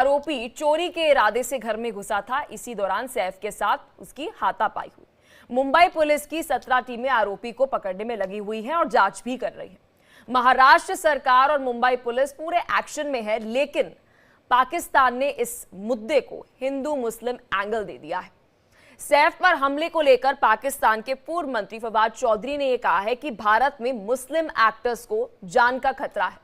आरोपी चोरी के इरादे से घर में घुसा था। इसी दौरान सैफ के साथ उसकी हाथापाई हुई। मुंबई पुलिस की 17 टीमें आरोपी को पकड़ने में लगी हुई हैं और जांच भी कर रही है। महाराष्ट्र सरकार और मुंबई पुलिस पूरे एक्शन में है, लेकिन पाकिस्तान ने इस मुद्दे को हिंदू मुस्लिम एंगल दे दिया है। सैफ पर हमले को लेकर पाकिस्तान के पूर्व मंत्री फवाद चौधरी ने यह कहा है कि भारत में मुस्लिम एक्टर्स को जान का खतरा है।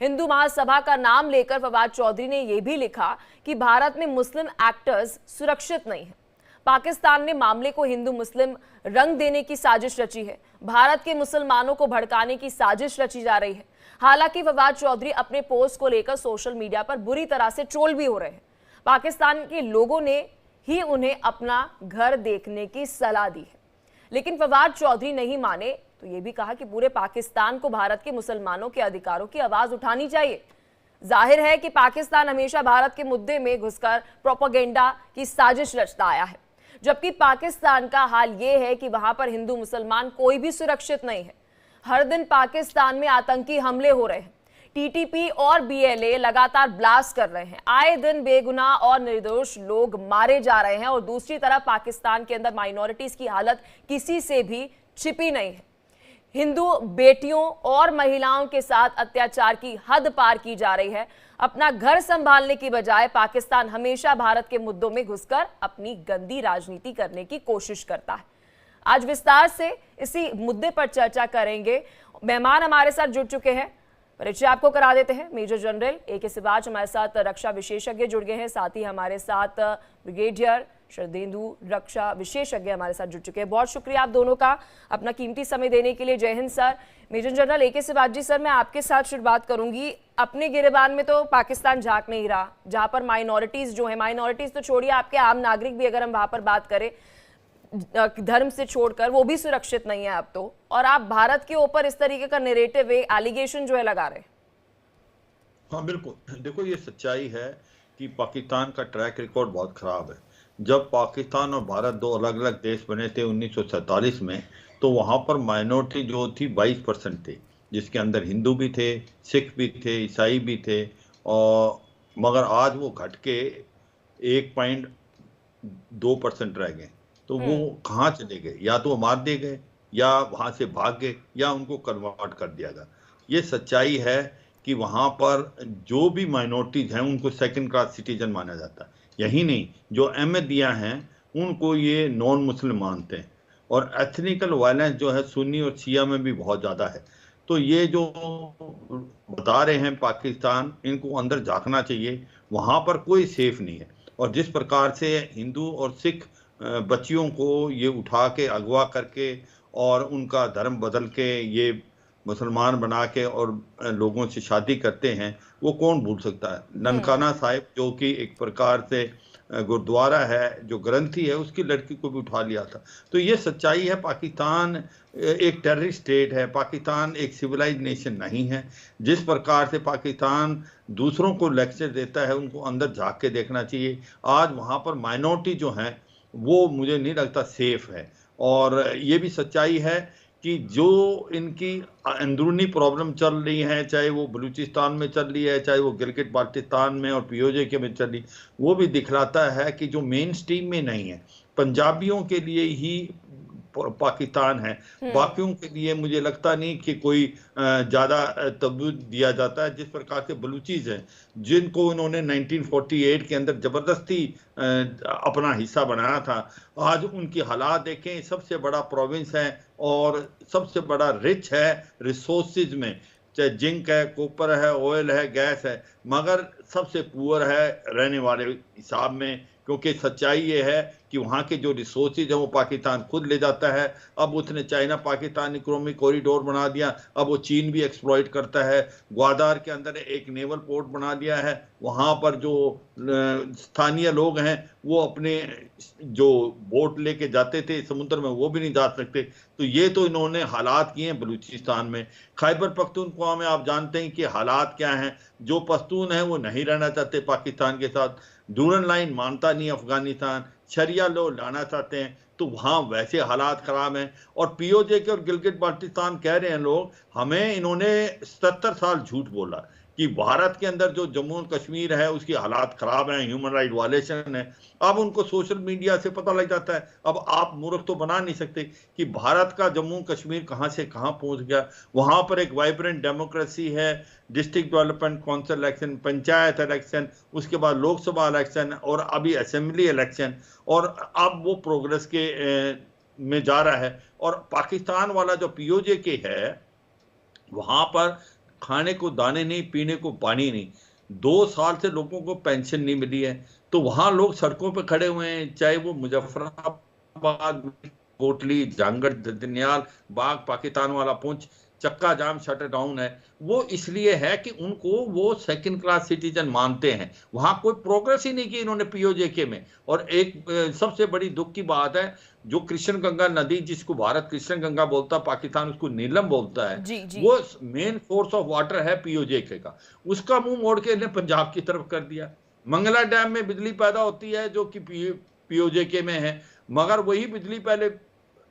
हिंदू महासभा का नाम लेकर फवाद चौधरी ने यह भी लिखा कि भारत में मुस्लिम एक्टर्स सुरक्षित नहीं है। पाकिस्तान ने मामले को हिंदू मुस्लिम रंग देने की साजिश रची है। भारत के मुसलमानों को भड़काने की साजिश रची जा रही है। हालांकि फवाद चौधरी अपने पोस्ट को लेकर सोशल मीडिया पर बुरी तरह से ट्रोल भी हो रहे हैं। पाकिस्तान के लोगों ने ही उन्हें अपना घर देखने की सलाह दी है, लेकिन फवाद चौधरी नहीं माने तो यह भी कहा कि पूरे पाकिस्तान को भारत के मुसलमानों के अधिकारों की आवाज उठानी चाहिए। जाहिर है कि पाकिस्तान हमेशा भारत के मुद्दे में घुसकर प्रोपेगेंडा की साजिश रचता आया है, जबकि पाकिस्तान का हाल यह है कि वहां पर हिंदू मुसलमान कोई भी सुरक्षित नहीं है। हर दिन पाकिस्तान में आतंकी हमले हो रहे हैं। टीटीपी और बीएलए लगातार ब्लास्ट कर रहे हैं। आए दिन बेगुनाह और निर्दोष लोग मारे जा रहे हैं और दूसरी तरफ पाकिस्तान के अंदर माइनॉरिटीज की हालत किसी से भी छिपी नहीं है। हिंदू बेटियों और महिलाओं के साथ अत्याचार की हद पार की जा रही है। अपना घर संभालने की बजाय पाकिस्तान हमेशा भारत के मुद्दों में घुसकर अपनी गंदी राजनीति करने की कोशिश करता है। आज विस्तार से इसी मुद्दे पर चर्चा करेंगे। मेहमान हमारे साथ जुड़ चुके हैं, परिचय आपको करा देते हैं। Major general A K. सिवाच हमारे साथ रक्षा विशेषज्ञ जुड़ गए हैं, साथ ही हमारे साथ ब्रिगेडियर शरदेंदु रक्षा विशेषज्ञ हमारे साथ जुड़ चुके हैं। बहुत शुक्रिया आप दोनों का अपना कीमती समय देने के लिए। Jai Hind sir. Major general A K. Siwach ji, sir मैं आपके साथ शुरुआत करूंगी। अपने गिरेबान में तो पाकिस्तान झांक नहीं रहा, जहां पर माइनॉरिटीज जो है, माइनॉरिटीज तो छोड़िए, आपके आम नागरिक भी अगर हम वहां पर बात करें धर्म से छोड़कर, वो भी सुरक्षित नहीं है अब तो, और आप भारत के ऊपर इस तरीके का नैरेटिव एलिगेशन जो है लगा रहे हैं। हाँ बिल्कुल, देखो ये सच्चाई है कि पाकिस्तान का ट्रैक रिकॉर्ड बहुत खराब है। जब पाकिस्तान और भारत दो अलग अलग देश बने थे 1947 में, तो वहाँ पर माइनॉरिटी जो थी 22% थी, जिसके अंदर हिंदू भी थे, सिख भी थे, ईसाई भी थे, और मगर आज वो घट के 1.2% रह गए। तो वो कहाँ चले गए? या तो वो मार दिए गए, या वहाँ से भाग गए, या उनको कन्वर्ट कर दिया गया। ये सच्चाई है कि वहाँ पर जो भी माइनॉरिटीज हैं उनको सेकंड क्लास सिटीजन माना जाता है। यही नहीं, जो अहमदिया हैं उनको ये नॉन मुस्लिम मानते हैं, और एथनिकल वायलेंस जो है सुन्नी और शिया में भी बहुत ज़्यादा है। तो ये जो बता रहे हैं पाकिस्तान, इनको अंदर झांकना चाहिए। वहाँ पर कोई सेफ नहीं है। और जिस प्रकार से हिंदू और सिख बच्चियों को ये उठा के अगवा करके और उनका धर्म बदल के ये मुसलमान बना के और लोगों से शादी करते हैं, वो कौन भूल सकता है। ननकाना साहिब जो कि एक प्रकार से गुरुद्वारा है, जो ग्रंथी है, उसकी लड़की को भी उठा लिया था। तो ये सच्चाई है। पाकिस्तान एक टेररिस्ट स्टेट है, पाकिस्तान एक सिविलाइज नेशन नहीं है। जिस प्रकार से पाकिस्तान दूसरों को लेक्चर देता है, उनको अंदर झाँक के देखना चाहिए। आज वहाँ पर माइनॉरिटी जो है वो मुझे नहीं लगता सेफ है। और ये भी सच्चाई है कि जो इनकी अंदरूनी प्रॉब्लम चल रही है, चाहे वो बलूचिस्तान में चल रही है, चाहे वो गिलगित बाल्टिस्तान में और पीओजे के में चल रही, वो भी दिखलाता है कि जो मेन स्ट्रीम में नहीं है, पंजाबियों के लिए ही पाकिस्तान है। बाकियों के लिए मुझे लगता नहीं कि कोई ज़्यादा तवज्जो दिया जाता है। जिस प्रकार से बलूचीज हैं, जिनको इन्होंने 1948 के अंदर ज़बरदस्ती अपना हिस्सा बनाया था, आज उनकी हालात देखें। सबसे बड़ा प्रोविंस है और सबसे बड़ा रिच है रिसोर्सेज में, चाहे जिंक है, कॉपर है, ऑयल है, गैस है, मगर सबसे पुअर है रहने वाले हिसाब में। क्योंकि सच्चाई ये है कि वहाँ के जो रिसोर्सेज हैं वो पाकिस्तान खुद ले जाता है। अब उसने चाइना पाकिस्तान इकोनॉमिक कॉरिडोर बना दिया, अब वो चीन भी एक्सप्लॉइट करता है। ग्वादार के अंदर एक नेवल पोर्ट बना दिया है, वहाँ पर जो स्थानीय लोग हैं वो अपने जो बोट लेके जाते थे समुद्र में, वो भी नहीं जा सकते। तो ये तो इन्होंने हालात किए हैं बलूचिस्तान में। खैबर पख्तूनख्वा में आप जानते हैं कि हालात क्या हैं। जो पश्तून हैं वो नहीं रहना चाहते पाकिस्तान के साथ, डूरन लाइन मानता नहीं अफगानिस्तान, शरिया लो लाना चाहते हैं, तो वहाँ वैसे हालात खराब हैं। और पीओजे के और गिलगित बाल्टिस्तान कह रहे हैं लोग, हमें इन्होंने 77 साल झूठ बोला कि भारत के अंदर जो जम्मू और कश्मीर है उसकी हालात खराब हैं, ह्यूमन राइट वायलेशन है। अब उनको सोशल मीडिया से पता लग जाता है। अब आप मूर्ख तो बना नहीं सकते कि भारत का जम्मू कश्मीर कहां से कहां पहुंच गया। वहां पर एक वाइब्रेंट डेमोक्रेसी है, district development council election, panchayat election, उसके बाद लोकसभा इलेक्शन और अभी असेंबली इलेक्शन, और अब वो प्रोग्रेस के में जा रहा है। और पाकिस्तान वाला जो पीओजे है वहां पर खाने को दाने नहीं, पीने को पानी नहीं, 2 साल से लोगों को पेंशन नहीं मिली है। तो वहां लोग सड़कों पे खड़े हुए हैं, चाहे वो मुजफ्फराबाद, कोटली, जांगड़, दनियाल, बाग, पाकिस्तान वाला, पुंछ, चक्का जाम, शटर डाउन है। वो इसलिए है कि उनको वो सेकंड क्लास सिटीजन मानते हैं। वहां कोई प्रोग्रेस ही नहीं की इन्होंने पीओजे में। और एक सबसे बड़ी दुख की बात है, जो कृष्ण गंगा नदी, जिसको भारत कृष्ण गंगा बोलता है, पाकिस्तान उसको नीलम बोलता है, जी। वो मेन सोर्स ऑफ वाटर है पीओजे का। उसका मुंह मोड़ के इन्हें पंजाब की तरफ कर दिया। मंगला डैम में बिजली पैदा होती है जो कि पीओजे में है, मगर वही बिजली पहले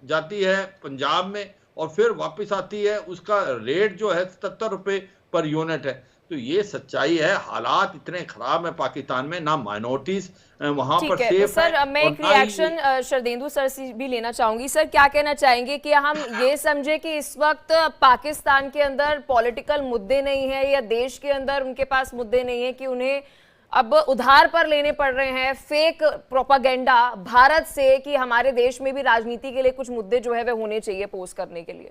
जाती है पंजाब में और फिर वापस आती है। उसका रेट जो है 77 रुपए पर यूनिट है। तो ये सच्चाई है। हालात इतने खराब है पाकिस्तान में, ना माइनॉरिटीज वहां पर सेफ है। सर, मैं एक रिएक्शन शरदेंदु सर से भी लेना चाहूंगी। सर, क्या कहना चाहेंगे कि हम ये समझे कि इस वक्त पाकिस्तान के अंदर पॉलिटिकल मुद्दे नहीं है, या देश के अंदर उनके पास मुद्दे नहीं है कि उन्हें अब उधार पर लेने पड़ रहे हैं फेक प्रोपागेंडा भारत से, कि हमारे देश में भी राजनीति के लिए कुछ मुद्दे जो है वे होने चाहिए पोस्ट करने के लिए?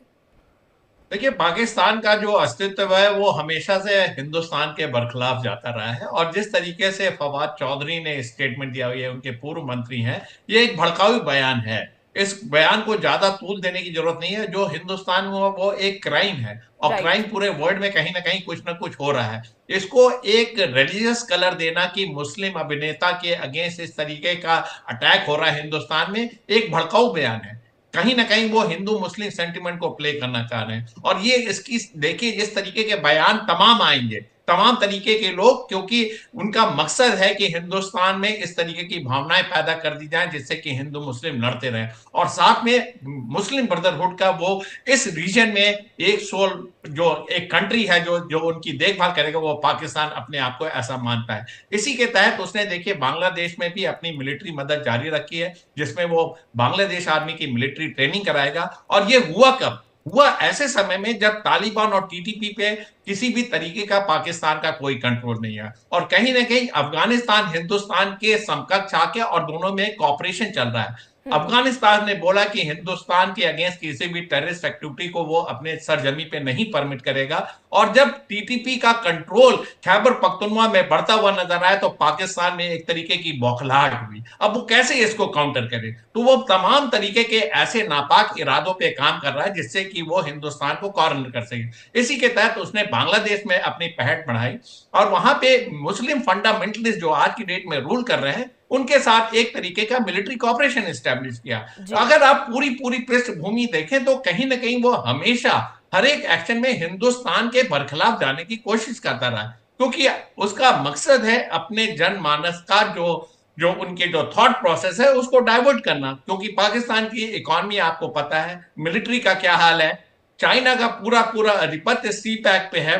देखिए, पाकिस्तान का जो अस्तित्व है वो हमेशा से हिंदुस्तान के बरखिलाफ जाता रहा है। और जिस तरीके से फवाद चौधरी ने स्टेटमेंट दिया हुआ है, उनके पूर्व मंत्री हैं, ये एक भड़काऊ बयान है। इस बयान को ज्यादा तूल देने की जरूरत नहीं है। जो हिंदुस्तान में वो एक क्राइम है, और क्राइम पूरे वर्ल्ड में कहीं ना कहीं कुछ ना कुछ हो रहा है। इसको एक रिलीजियस कलर देना कि मुस्लिम अभिनेता के अगेंस्ट इस तरीके का अटैक हो रहा है हिंदुस्तान में, एक भड़काऊ बयान है। कहीं ना कहीं वो हिंदू मुस्लिम सेंटिमेंट को प्ले करना चाह रहे हैं। और ये इसकी देखिए, इस तरीके के बयान तमाम आएंगे, तमाम तरीके के लोग, क्योंकि उनका मकसद है कि हिंदुस्तान में इस तरीके की भावनाएं पैदा कर दी जाएं जिससे कि हिंदू मुस्लिम लड़ते रहें। और साथ में मुस्लिम ब्रदरहुड का वो इस रीजन में एक सोल, जो एक कंट्री है जो उनकी देखभाल करेगा, वो पाकिस्तान अपने आप को ऐसा मानता है। इसी के तहत उसने देखिए बांग्लादेश में भी अपनी मिलिट्री मदद जारी रखी है, जिसमें वो बांग्लादेश आर्मी की मिलिट्री ट्रेनिंग कराएगा। और ये हुआ कब? हुआ ऐसे समय में जब तालिबान और टीटीपी पे किसी भी तरीके का पाकिस्तान का कोई कंट्रोल नहीं है, और कहीं ना कहीं अफगानिस्तान हिंदुस्तान के समकक्ष आके और दोनों में कॉपरेशन चल रहा है। अफगानिस्तान ने बोला कि हिंदुस्तान के अगेंस्ट किसी भी टेररिस्ट एक्टिविटी को वो अपने सरजमी पे नहीं परमिट करेगा। और जब टीटीपी का कंट्रोल खैबर पख्तूनख्वा में बढ़ता हुआ नजर आया तो पाकिस्तान में एक तरीके की बौखलाहट हुई। अब वो कैसे इसको काउंटर करे? तो वो तमाम तरीके के ऐसे नापाक इरादों पे काम कर रहा है जिससे कि वो हिंदुस्तान को कॉर्नर कर सके। इसी के तहत उसने बांग्लादेश में अपनी पहट बढ़ाई, और वहां पे मुस्लिम फंडामेंटलिस्ट जो आज की डेट में रूल कर रहे हैं, उनके साथ एक तरीके का मिलिट्री कॉपरेशन एस्टेब्लिश किया। अगर आप पूरी पृष्ठभूमि देखें तो कहीं ना कहीं वो हमेशा हर एक एक्शन में हिंदुस्तान के बरखिलाफ जाने की कोशिश करता रहा, क्योंकि उसका मकसद है अपने जनमानस का जो उनके जो थॉट प्रोसेस है उसको डाइवर्ट करना। क्योंकि पाकिस्तान की इकोनॉमी आपको पता है, मिलिट्री का क्या हाल है, चाइना का पूरा अधिपत्य सी पैक पे है।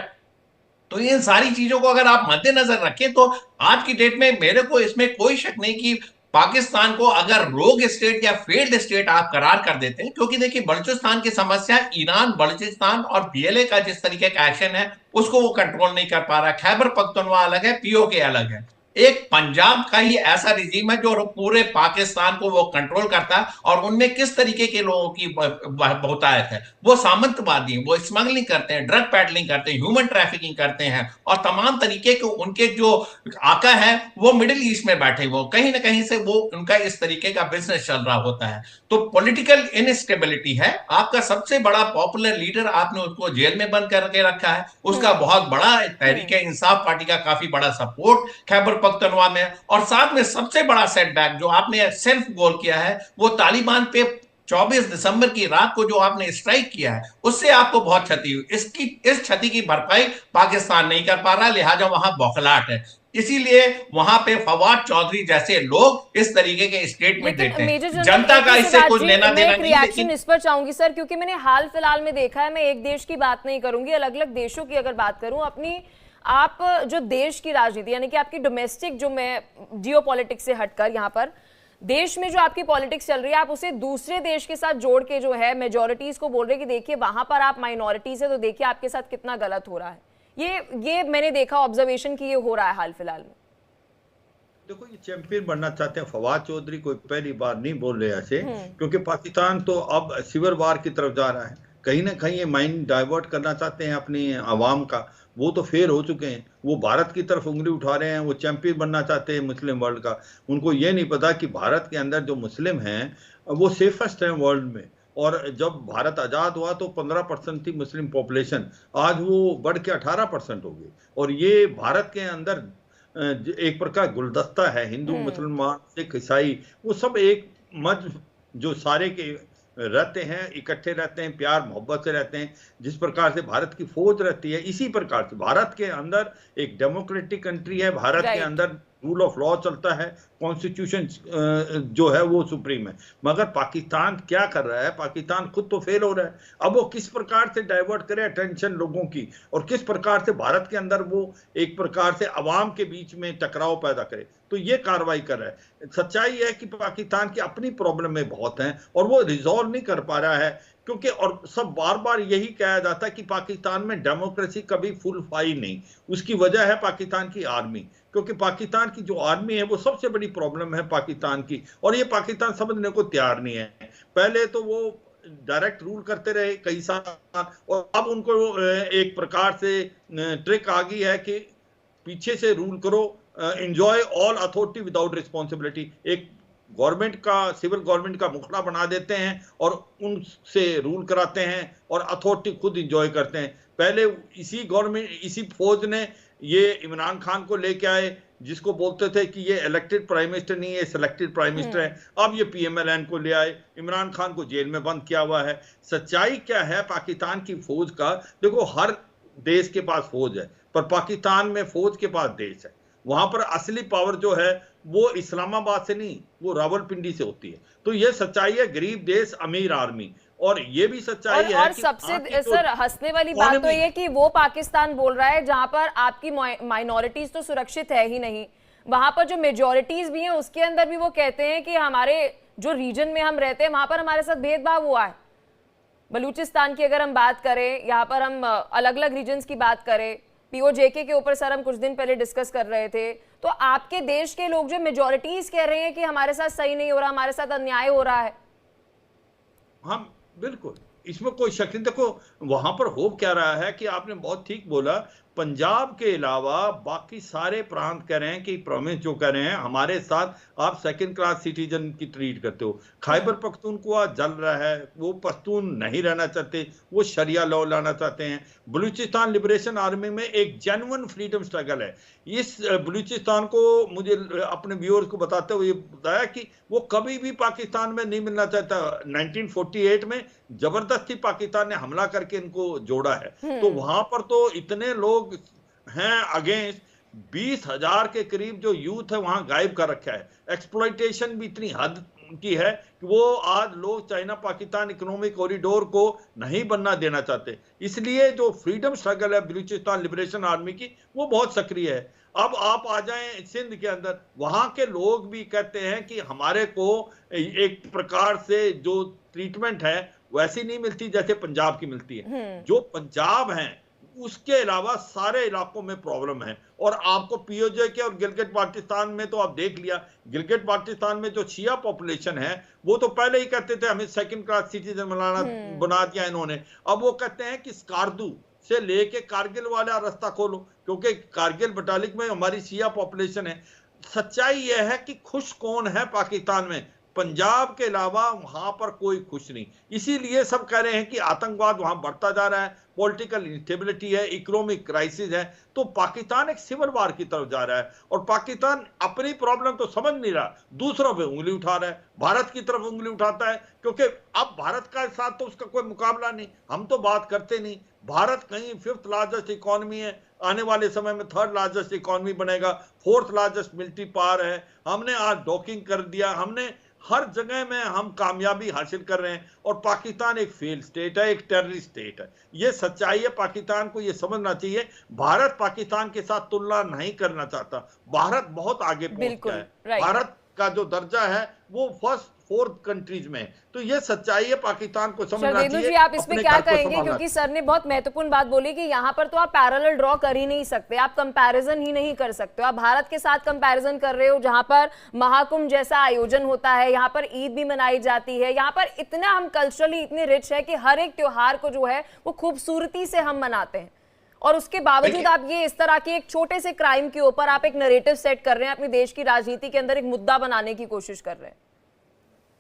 तो इन सारी चीजों को अगर आप मद्देनजर रखें तो आज की डेट में मेरे को इसमें कोई शक नहीं कि पाकिस्तान को अगर रोग स्टेट या फेल्ड स्टेट आप करार कर देते हैं, क्योंकि देखिए बलूचिस्तान की समस्या ईरान, बलूचिस्तान और पीएलए का जिस तरीके का एक्शन है उसको वो कंट्रोल नहीं कर पा रहा। खैबर पख्तूनख्वा अलग है, पीओके अलग है। एक पंजाब का ही ऐसा रिजीम है जो पूरे पाकिस्तान को वो कंट्रोल करता है, और उनमें किस तरीके के लोगों की बहुतायत है। वो सामंतवादी, वो स्मगलिंग करते हैं, ड्रग पैडलिंग करते हैं, ह्यूमन ट्रैफिकिंग करते हैं, और तमाम तरीके के उनके जो आका है वो मिडिल ईस्ट में बैठे हुए, कहीं ना कहीं से वो उनका इस तरीके का बिजनेस चल रहा होता है। तो पॉलिटिकल इनस्टेबिलिटी है। आपका सबसे बड़ा पॉपुलर लीडर, आपने उसको जेल में बंद करके रखा है, उसका बहुत बड़ा तहरीक इंसाफ पार्टी का काफी बड़ा सपोर्ट खैबर पख्तूनख्वा में, और साथ में सबसे बड़ा सेटबैक जो आपने सेल्फ गोल किया है वो तालिबान पे 24 दिसंबर की रात को जो आपने स्ट्राइक किया है, उससे आपको बहुत क्षति हुई। इस क्षति की भरपाई पाकिस्तान नहीं कर पा रहा, लिहाजा वहां बौखलाहट है। इसीलिए वहां पे फवाद चौधरी जैसे लोग इस तरीके के स्टेटमेंट देते हैं। जनता का इससे कुछ लेना देना नहीं। रिएक्शन इस पर चाहूंगी सर, क्योंकि मैंने हाल फिलहाल में देखा है, मैं एक देश की बात नहीं करूंगी, अलग अलग देशों की अगर बात करूं, अपनी आप जो देश की राजनीति यानी कि आपकी डोमेस्टिक, जो मैं जियोपॉलिटिक्स से हटकर यहाँ पर देश में जो आपकी पॉलिटिक्स चल रही है, आप उसे दूसरे देश के साथ जोड़ के जो है मेजॉरिटीज को बोल रहे कि देखिए वहां पर आप माइनॉरिटीज है तो देखिए आपके साथ कितना गलत हो रहा है। ये मैंने देखा, ऑब्जर्वेशन की ये हो रहा है हाल फिलहाल में। देखो, ये चैंपियन बनना चाहते हैं। फवाद चौधरी कोई पहली बार नहीं बोल रहे ऐसे, क्योंकि पाकिस्तान तो अब सिविल वार की तरफ जा रहा है। कहीं ना कहीं ये माइंड डाइवर्ट करना चाहते हैं अपनी आवाम का। वो तो फेल हो चुके हैं, वो भारत की तरफ उंगली उठा रहे हैं। वो चैंपियन बनना चाहते हैं मुस्लिम वर्ल्ड का। उनको ये नहीं पता कि भारत के अंदर जो मुस्लिम हैं वो सेफेस्ट हैं वर्ल्ड में। और जब भारत आज़ाद हुआ तो 15% थी मुस्लिम पॉपुलेशन, आज वो बढ़ के 18% हो गई। और ये भारत के अंदर एक प्रकार गुलदस्ता है, हिंदू मुसलमान सिख ईसाई वो सब एक मज जो सारे के रहते हैं, इकट्ठे रहते हैं, प्यार मोहब्बत से रहते हैं। जिस प्रकार से भारत की फौज रहती है, इसी प्रकार से भारत के अंदर एक डेमोक्रेटिक कंट्री है। भारत के अंदर रूल ऑफ लॉ चलता है, कॉन्स्टिट्यूशन जो है वो सुप्रीम है। मगर पाकिस्तान क्या कर रहा है? पाकिस्तान खुद तो फेल हो रहा है। अब वो किस प्रकार से डाइवर्ट करे अटेंशन लोगों की, और किस प्रकार से भारत के अंदर वो एक प्रकार से अवाम के बीच में टकराव पैदा करे, तो ये कार्रवाई कर रहा है। सच्चाई है कि पाकिस्तान की अपनी प्रॉब्लम में बहुत हैं और वो रिजॉल्व नहीं कर पा रहा है, क्योंकि और सब बार बार यही कहा जाता है कि पाकिस्तान में डेमोक्रेसी कभी फुलफाई नहीं। उसकी वजह है पाकिस्तान की आर्मी, क्योंकि पाकिस्तान की जो आर्मी है वो सबसे बड़ी प्रॉब्लम है पाकिस्तान की, और ये पाकिस्तान समझने को तैयार नहीं है। पहले तो वो डायरेक्ट रूल करते रहे कई साल, और अब उनको एक प्रकार से ट्रिक आ गई है कि पीछे से रूल करो, enjoy all authority without responsibility. एक गवर्नमेंट का, सिविल गवर्नमेंट का मुखड़ा बना देते हैं और उनसे रूल कराते हैं और अथॉरिटी खुद एंजॉय करते हैं। पहले इसी गवर्नमेंट, इसी फौज ने ये इमरान खान को लेके आए, जिसको बोलते थे कि ये इलेक्टेड प्राइम मिनिस्टर नहीं है, सिलेक्टेड प्राइम मिनिस्टर है। अब ये PMLN को ले आए, इमरान खान को जेल में बंद किया हुआ है। सच्चाई क्या है पाकिस्तान की फौज का? देखो, हर देश के पास फौज है, पर पाकिस्तान में फौज के पास देश है। वहां पर असली पावर जो है वो इस्लामाबाद से नहीं, वो रावलपिंडी से होती है। तो ये सच्चाई है, गरीब देश अमीर आर्मी। और ये भी सच्चाई है और सबसे सर हंसने वाली बात तो ये कि वो पाकिस्तान बोल रहा है जहां पर आपकी माइनॉरिटीज तो सुरक्षित है ही नहीं, वहां पर जो मेजॉरिटीज भी हैं उसके अंदर भी वो कहते हैं कि हमारे जो रीजन में हम रहते हैं वहां पर हमारे साथ भेदभाव हुआ है। बलूचिस्तान की अगर हम बात करें, यहाँ पर हम अलग अलग रीजन्स की बात करें, POJK के ऊपर सर हम कुछ दिन पहले डिस्कस कर रहे थे, तो आपके देश के लोग जो मेजॉरिटीज कह रहे हैं कि हमारे साथ सही नहीं हो रहा, हमारे साथ अन्याय हो रहा है। हाँ बिल्कुल, इसमें कोई शक नहीं। देखो, वहां पर हो क्या रहा है कि आपने बहुत ठीक बोला, पंजाब के अलावा बाकी सारे प्रांत कह रहे हैं कि प्रोविंस जो कह रहे हैं हमारे साथ आप सेकंड क्लास सिटीजन की ट्रीट करते हो। खैबर पख्तूनख्वा जल रहा है, वो पश्तून नहीं रहना चाहते, वो शरिया लॉ लाना चाहते हैं। बलूचिस्तान लिबरेशन आर्मी में एक जेन्युइन फ्रीडम स्ट्रगल है। इस बलूचिस्तान को मुझे अपने व्यूअर्स को बताते हुए बताया कि वो कभी भी पाकिस्तान में नहीं मिलना चाहता। 1948 में जबरदस्ती पाकिस्तान ने हमला करके इनको जोड़ा है। तो वहां पर तो इतने लोग हैं अगेंस्ट, 20,000 के करीब जो यूथ है वहां गायब कर रखा है। एक्सप्लॉइटेशन भी इतनी हद की है कि वो आज लोग चाइना पाकिस्तान इकोनॉमिक कॉरिडोर को नहीं बनना देना चाहते। इसलिए जो फ्रीडम स्ट्रगल है बलूचिस्तान लिबरेशन आर्मी की, वो बहुत सक्रिय है। अब आप आ जाएं सिंध के अंदर, वहां के लोग भी कहते हैं कि हमारे को एक प्रकार से जो ट्रीटमेंट है वैसी नहीं मिलती जैसे पंजाब की मिलती है। जो पंजाब है उसके अलावा सारे इलाकों में प्रॉब्लम है। और आपको POJK और गिलगित बाल्टिस्तान में तो आप देख लिया, गिलगित बाल्टिस्तान में जो शिया पॉपुलेशन है वो तो पहले ही कहते थे हमें सेकंड क्लास सिटीजन बना दिया इन्होंने। अब वो कहते हैं कि स्कार्दू से लेके कारगिल वाला रास्ता खोलो, क्योंकि कारगिल बटालिक में हमारी शिया पॉपुलेशन है। सच्चाई यह है कि खुश कौन है पाकिस्तान में? पंजाब के अलावा वहां पर कोई खुश नहीं। इसीलिए सब कह रहे हैं कि आतंकवाद वहां बढ़ता जा रहा है, पॉलिटिकल इंस्टेबिलिटी है, इकोनॉमिक क्राइसिस है। तो पाकिस्तान एक सिविल वार की तरफ जा रहा है और पाकिस्तान अपनी प्रॉब्लम तो समझ नहीं रहा, दूसरों पे उंगली उठा रहा है, भारत की तरफ उंगली उठाता है। क्योंकि अब भारत का साथ तो उसका कोई मुकाबला नहीं, हम तो बात करते नहीं। भारत कहीं 5th लार्जेस्ट इकोनॉमी है, आने वाले समय में 3rd लार्जेस्ट इकोनॉमी बनेगा, 4th लार्जेस्ट मिलिट्री पावर है। हमने आज डॉकिंग कर दिया, हमने हर जगह में हम कामयाबी हासिल कर रहे हैं, और पाकिस्तान एक फेल स्टेट है, एक टेररिस्ट स्टेट है। ये सच्चाई है, पाकिस्तान को ये समझना चाहिए। भारत पाकिस्तान के साथ तुलना नहीं करना चाहता, भारत बहुत आगे पहुंच गया है। भारत का जो दर्जा है वो फर्स्ट 4th कंट्रीज में, तो ये सच्चाई है, पाकिस्तान को समझना चाहिए। शरदेंदु जी, आप इसमें क्या कहेंगे, क्योंकि सर ने बहुत महत्वपूर्ण बात बोली कि यहाँ पर तो आप पैरेलल ड्रॉ कर ही नहीं सकते, आप कंपैरिजन ही नहीं कर सकते। आप भारत के साथ कंपैरिजन कर रहे हो जहां पर महाकुंभ जैसा आयोजन होता है, यहाँ पर ईद भी मनाई जाती है, यहाँ पर इतना हम कल्चरली इतने रिच है कि हर एक त्योहार को जो है वो खूबसूरती से हम मनाते हैं, और उसके बावजूद आप ये इस तरह के एक छोटे से क्राइम के ऊपर आप एक नैरेटिव सेट कर रहे हैं, अपने देश की राजनीति के अंदर एक मुद्दा बनाने की कोशिश कर रहे हैं।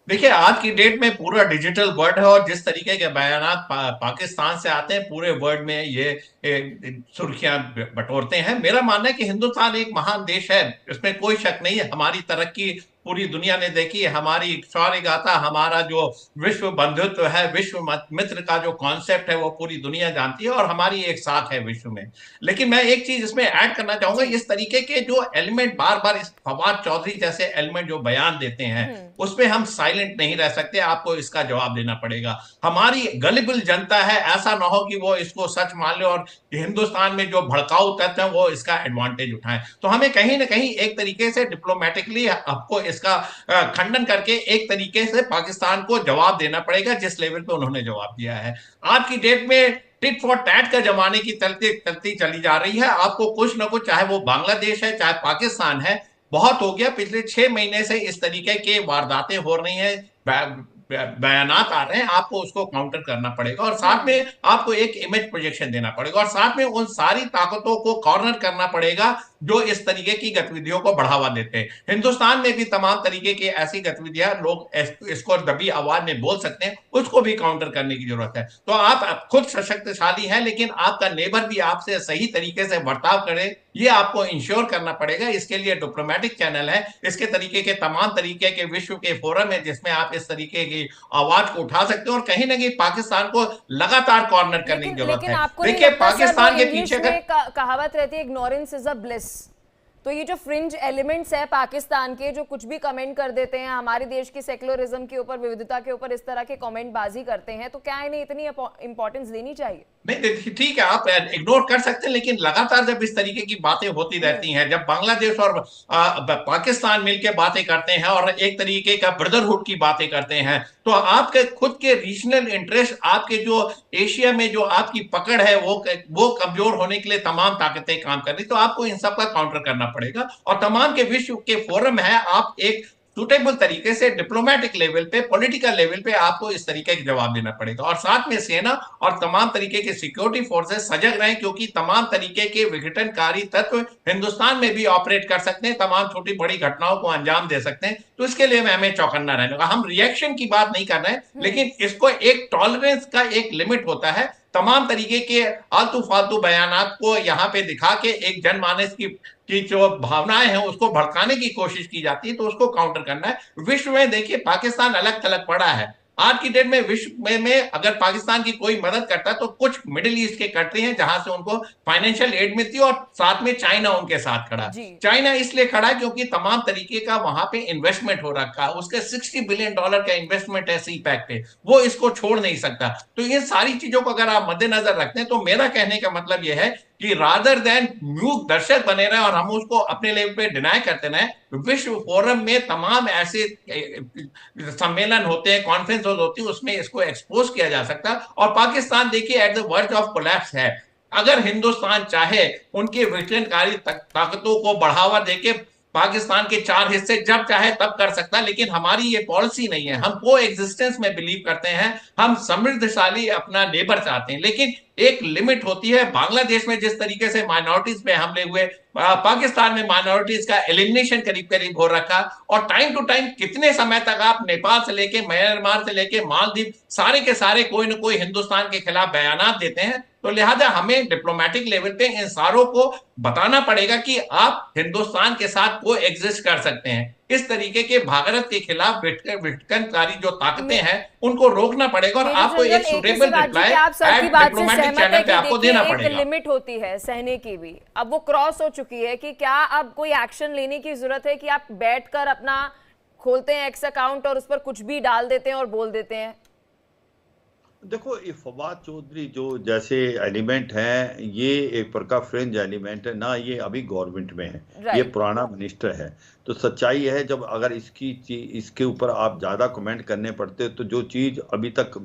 देखिए, आज की डेट में पूरा डिजिटल वर्ल्ड है, और जिस तरीके के बयानात पाकिस्तान से आते हैं पूरे वर्ल्ड में ये सुर्खियां बटोरते हैं। मेरा मानना है कि हिंदुस्तान एक महान देश है, इसमें कोई शक नहीं है। हमारी तरक्की पूरी दुनिया ने देखी है, हमारी शौर्य गाथा, हमारा जो विश्व बंधुत्व है, विश्व मित्र का जो कॉन्सेप्ट है वो पूरी दुनिया जानती है, और हमारी एक साख है विश्व में। लेकिन मैं एक चीज इसमें ऐड करना चाहूंगा, इस तरीके के जो एलिमेंट बार बार इस फवाद चौधरी जैसे एलिमेंट जो बयान देते हैं उस पर हम साइलेंट नहीं रह सकते, आपको इसका जवाब देना पड़ेगा। हमारी गलिबल जनता है, ऐसा ना हो कि वो इसको सच मान ले और हिंदुस्तान में जो भड़काऊ तत्व है वो इसका एडवांटेज उठाएं। तो हमें कहीं ना कहीं एक तरीके से डिप्लोमेटिकली आपको इसका खंडन करके एक तरीके से पाकिस्तान को जवाब देना पड़ेगा, जिस लेवल पे उन्होंने जवाब दिया है। आज की डेट में टिट फॉर टैट का जमाने की चलती चली जा रही है। आपको कुछ ना कुछ, चाहे वो बांग्लादेश है चाहे पाकिस्तान है, बहुत हो गया। पिछले 6 महीने से इस तरीके के वारदातें हो रही हैं, बयानात आ रहे हैं, आपको उसको काउंटर करना पड़ेगा, और साथ में आपको एक इमेज प्रोजेक्शन देना पड़ेगा, और साथ में उन सारी ताकतों को कॉर्नर करना पड़ेगा जो इस तरीके की गतिविधियों को बढ़ावा देते हैं। हिंदुस्तान में भी तमाम तरीके की ऐसी गतिविधियां लोग इसको दबी आवाज में बोल सकते हैं, उसको भी काउंटर करने की जरूरत है। तो आप खुद सशक्तिशाली हैं, लेकिन आपका नेबर भी आपसे सही तरीके से बर्ताव करे, ये आपको इंश्योर करना पड़ेगा। इसके लिए डिप्लोमेटिक चैनल है, इसके तरीके के तमाम तरीके के विश्व के फोरम है जिसमें आप इस तरीके की आवाज को उठा सकते हो, और कहीं ना कहीं पाकिस्तान को लगातार कॉर्नर करने की जरूरत है। देखिए, पाकिस्तान के पीछे कहावत रहती है, इग्नोरेंस इज अ ब्लिस। तो ये जो फ्रिंज एलिमेंट्स है पाकिस्तान के, जो कुछ भी कमेंट कर देते हैं हमारे देश की सेक्युलरिज्म के ऊपर, विविधता के ऊपर इस तरह के कमेंट बाजी करते हैं, तो क्या इन्हें इतनी इंपॉर्टेंस देनी चाहिए? नहीं, ठीक है, आप इग्नोर कर सकते हैं, लेकिन लगातार जब इस तरीके की बातें होती रहती हैं, जब बांग्लादेश और पाकिस्तान मिलकर बातें करते हैं और एक तरीके का ब्रदरहुड की बातें करते हैं, तो आपके खुद के रीजनल इंटरेस्ट, आपके जो एशिया में जो आपकी पकड़ है वो कमजोर होने के लिए तमाम ताकतें काम कर रही, तो आपको इन सब का काउंटर करना पड़ेगा। और तमाम के विश्व के फोरम है, आप एक सुटेबल तरीके से डिप्लोमेटिक लेवल पे, पॉलिटिकल लेवल पे आपको इस तरीके का जवाब देना पड़ेगा। और साथ में सेना और तमाम तरीके के सिक्योरिटी फोर्सेस सजग रहें, क्योंकि तमाम तरीके के विघटनकारी तत्व हिंदुस्तान में भी ऑपरेट कर सकते हैं, तमाम छोटी बड़ी घटनाओं को अंजाम दे सकते हैं। तो इसके लिए हमें चौकन्ना रहने का, हम रिएक्शन की बात नहीं कर रहे हैं, लेकिन इसको एक टॉलरेंस का एक लिमिट होता है। तमाम तरीके के आलतू फालतू बयानात को यहाँ पे दिखा के एक जनमानस की जो भावनाएं हैं उसको भड़काने की कोशिश की जाती है, तो उसको काउंटर करना है। विश्व में देखिए, पाकिस्तान अलग थलग पड़ा है। आज की डेट में विश्व में अगर पाकिस्तान की कोई मदद करता है तो कुछ मिडिल ईस्ट के कंट्री हैं जहां से उनको फाइनेंशियल एड मिलती है, और साथ में चाइना उनके साथ खड़ा है। चाइना इसलिए खड़ा है क्योंकि तमाम तरीके का वहां पे इन्वेस्टमेंट हो रखा है, उसके $60 बिलियन का इन्वेस्टमेंट है सीपैक पे, वो इसको छोड़ नहीं सकता। तो ये सारी चीजों को अगर आप मद्देनजर रखते हैं, तो मेरा कहने का मतलब यह है कि रादर देन म्यूट दर्शक बने रहे और हम उसको अपने लेवल पे डिनाई करते रहे, विश्व फोरम में तमाम ऐसे सम्मेलन होते हैं, कॉन्फ्रेंस होती है, उसमें इसको एक्सपोज किया जा सकता है। और पाकिस्तान देखिए at the verge of collapse है। अगर हिंदुस्तान चाहे उनकी विघटनकारी ताकतों को बढ़ावा देके पाकिस्तान के 4 हिस्से जब चाहे तब कर सकता है, लेकिन हमारी ये पॉलिसी नहीं है। हम को एग्जिस्टेंस में बिलीव करते हैं, हम समृद्धशाली अपना नेबर चाहते हैं, लेकिन एक लिमिट होती है। बांग्लादेश में जिस तरीके से माइनॉरिटीज पे हमले हुए, पाकिस्तान में माइनॉरिटीज का एलिमिनेशन करीब करीब हो रखा, और टाइम टू टाइम कितने समय तक आप नेपाल से लेके म्यांमार से लेके मालदीव सारे के सारे कोई ना कोई हिंदुस्तान के खिलाफ बयानात देते हैं। तो लिहाजा हमें डिप्लोमेटिक लेवल पे इन सारों को बताना पड़ेगा कि आप हिंदुस्तान के साथ को एग्जिस्ट कर सकते हैं। इस तरीके के भारत के खिलाफ विघटनकारी जो ताकतें हैं उनको रोकना पड़ेगा, और आपको एक सूटेबल रिप्लाई डिप्लोमेटिक चैनल पे आपको देना पड़ेगा। एक लिमिट होती है सहने की भी, अब वो क्रॉस हो चुकी है कि क्या अब कोई एक्शन लेने की जरूरत है कि आप बैठकर अपना खोलते हैं एक्स अकाउंट और उस पर कुछ भी डाल देते हैं और बोल देते हैं? देखो, ये फवाद चौधरी जो जैसे एलिमेंट हैं, ये एक प्रकार फ्रेंच एलिमेंट है ना, ये अभी गवर्नमेंट में है, ये राइट। पुराना मिनिस्टर है। तो सच्चाई है, जब अगर इसके ऊपर आप ज्यादा कमेंट करने पड़ते तो जो चीज अभी तक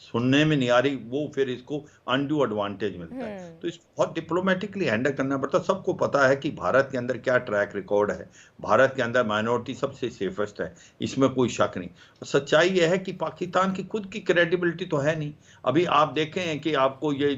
सुनने में नहीं आ रही, वो फिर इसको अनड्यू एडवांटेज मिलता है। तो इसको बहुत डिप्लोमेटिकली हैंडल करना पड़ता है। सबको पता है कि भारत के अंदर क्या ट्रैक रिकॉर्ड है, भारत के अंदर माइनॉरिटी सबसे सेफेस्ट है, इसमें कोई शक नहीं। सच्चाई यह है कि पाकिस्तान की खुद की क्रेडिबिलिटी तो है नहीं। अभी आप देखें कि आपको ये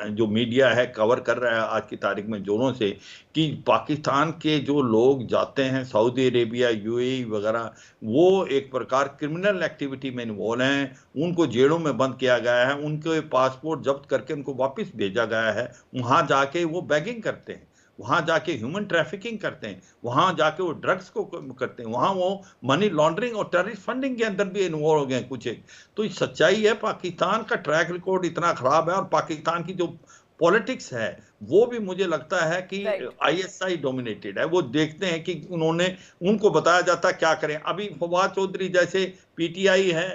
जो मीडिया है कवर कर रहा है आज की तारीख में जोरों से, कि पाकिस्तान के जो लोग जाते हैं सऊदी अरेबिया, यूएई वगैरह, वो एक प्रकार क्रिमिनल एक्टिविटी में इन्वॉल्व हैं, उनको जेलों में बंद किया गया है, उनके पासपोर्ट जब्त करके उनको वापस भेजा गया है। वहां जाके वो बैगिंग करते हैं, वहां जाके ह्यूमन ट्रैफिकिंग करते हैं, वहां जाके वो ड्रग्स को करते हैं, वहां वो मनी लॉन्ड्रिंग और टेररिस्ट फंडिंग के अंदर भी इन्वॉल्व हो गए कुछ एक। तो ये सच्चाई है, पाकिस्तान का ट्रैक रिकॉर्ड इतना खराब है, और पाकिस्तान की जो पॉलिटिक्स है वो भी मुझे लगता है कि आईएसआई डोमिनेटेड है। वो देखते हैं कि उनको बताया जाता क्या करें। अभी फवाद चौधरी जैसे पीटीआई है,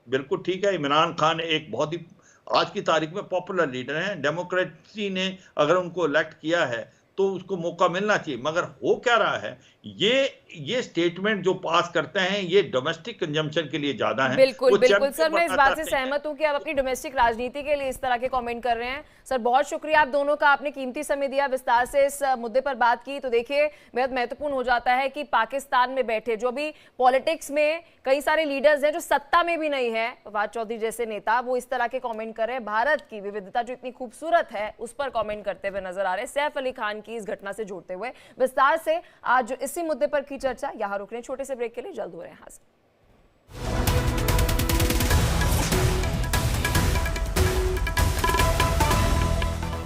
बिल्कुल ठीक है, इमरान खान एक बहुत ही आज की तारीख में पॉपुलर लीडर हैं, डेमोक्रेसी ने अगर उनको इलेक्ट किया है तो उसको मौका मिलना चाहिए। मगर हो क्या रहा है, ये स्टेटमेंट जो पास करते हैं ये डोमेस्टिक कंजम्पशन के लिए ज्यादा है। बिल्कुल बिल्कुल सर, मैं इस बात से सहमत हूं कि आप अपनी डोमेस्टिक राजनीति के लिए इस तरह के कमेंट कर रहे हैं। सर बहुत शुक्रिया आप दोनों का, आपने कीमती समय दिया, विस्तार से इस मुद्दे पर बात की। तो देखिए बेहद महत्वपूर्ण हो जाता है कि पाकिस्तान में बैठे जो भी पॉलिटिक्स में कई सारे लीडर्स हैं जो सत्ता में भी नहीं है, फवाद चौधरी जैसे नेता, वो इस तरह के कमेंट कर रहे हैं। भारत की विविधता जो इतनी खूबसूरत है उस पर कमेंट करते हुए नजर आ रहे हैं, सैफ अली खान की इस घटना से जोड़ते हुए। विस्तार से आज इसी मुद्दे पर की चर्चा यहाँ रुक रहे हैं, छोटे से ब्रेक के लिए जल्द हो रहे हैं हाजिर।